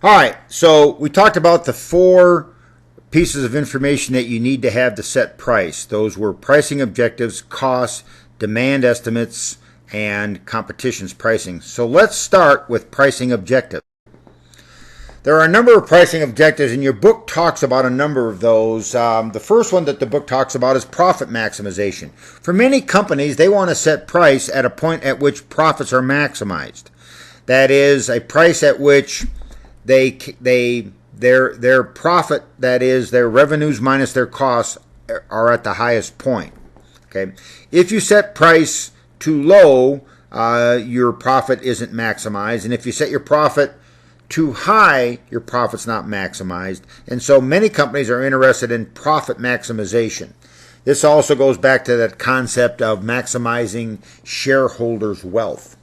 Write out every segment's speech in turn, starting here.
All right, so we talked about the four pieces of information that you need to have to set price. Those were pricing objectives, costs, demand estimates, and competition's pricing. So let's start with pricing objectives. There are a number of pricing objectives, and your book talks about a number of those. The first one that the book talks about is profit maximization. For many companies, they want to set price at a point at which profits are maximized. That is, a price at which their profit, that is, their revenues minus their costs, are at the highest point. Okay, if you set price too low, your profit isn't maximized, and if you set your profit too high, your profit's not maximized. And so many companies are interested in profit maximization. This also goes back to that concept of maximizing shareholders' wealth.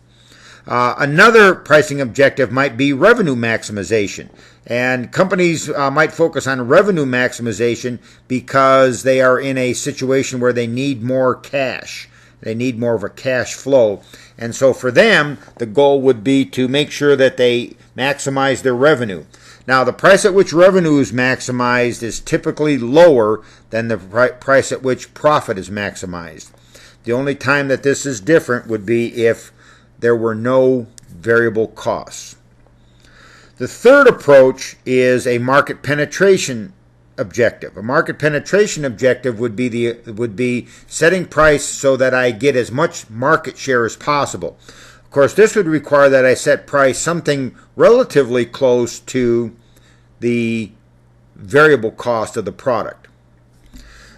Another pricing objective might be revenue maximization. And companies might focus on revenue maximization because they are in a situation where they need more cash. They need more of a cash flow. And so for them, the goal would be to make sure that they maximize their revenue. Now, the price at which revenue is maximized is typically lower than the price at which profit is maximized. The only time that this is different would be if there were no variable costs. The third approach is a market penetration objective. A market penetration objective would be setting price so that I get as much market share as possible. Of course, this would require that I set price something relatively close to the variable cost of the product.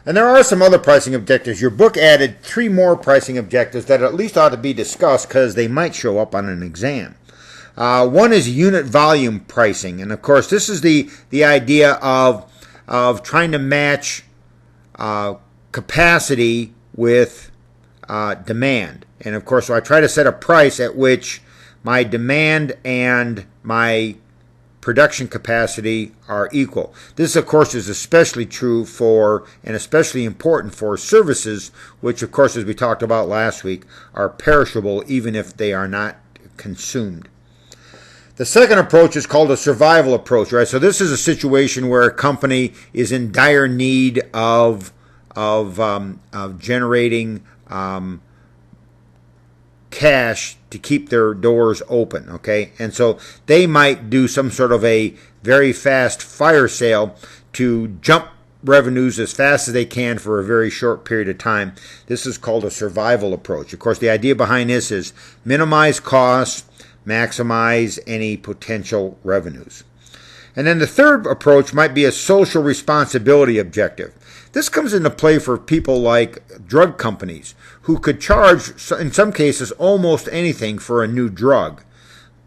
And there are some other pricing objectives. Your book added 3 more pricing objectives that at least ought to be discussed because they might show up on an exam. One is unit volume pricing. And of course, this is the idea of trying to match capacity with demand. And of course, so I try to set a price at which my demand and my production capacity are equal. This, of course, is especially true for and especially important for services, which, of course, as we talked about last week, are perishable even if they are not consumed. The second approach is called a survival approach, right? So this is a situation where a company is in dire need of generating cash to keep their doors open, okay? And so they might do some sort of a very fast fire sale to jump revenues as fast as they can for a very short period of time. This is called a survival approach. Of course, the idea behind this is minimize costs, maximize any potential revenues. And then the third approach might be a social responsibility objective. This comes into play for people like drug companies who could charge, in some cases, almost anything for a new drug.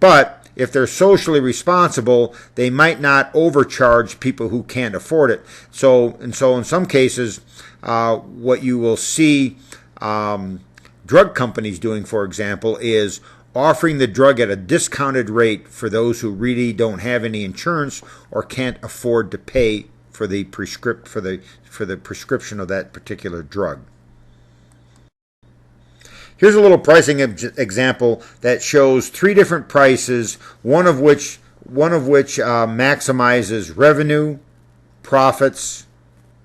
But if they're socially responsible, they might not overcharge people who can't afford it. So in some cases, what you will see drug companies doing, for example, is offering the drug at a discounted rate for those who really don't have any insurance or can't afford to pay for the prescription of that particular drug. Here's a little pricing example that shows 3 different prices, one of which maximizes revenue, profits,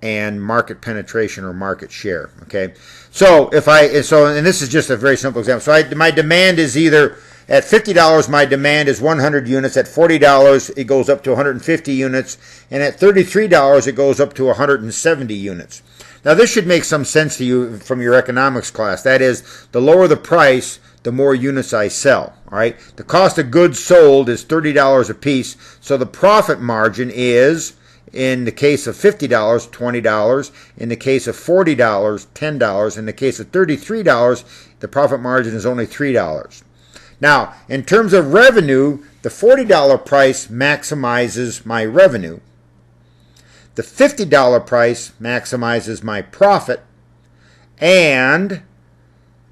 and market penetration or market share. Okay, and this is just a very simple example. So my demand is either at $50, my demand is 100 units. At $40, it goes up to 150 units, and at $33, it goes up to 170 units. Now, this should make some sense to you from your economics class. That is, the lower the price, the more units I sell. All right, the cost of goods sold is $30 a piece, so the profit margin is, in the case of $50, $20. In the case of $40, $10. In the case of $33, the profit margin is only $3. Now, in terms of revenue, the $40 price maximizes my revenue. The $50 price maximizes my profit. And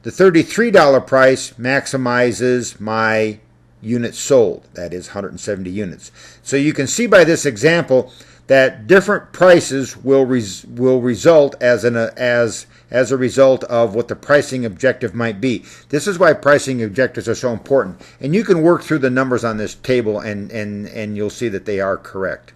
the $33 price maximizes my units sold. That is 170 units. So you can see by this example that different prices will result as a result of what the pricing objective might be. This is why pricing objectives are so important. And you can work through the numbers on this table and you'll see that they are correct.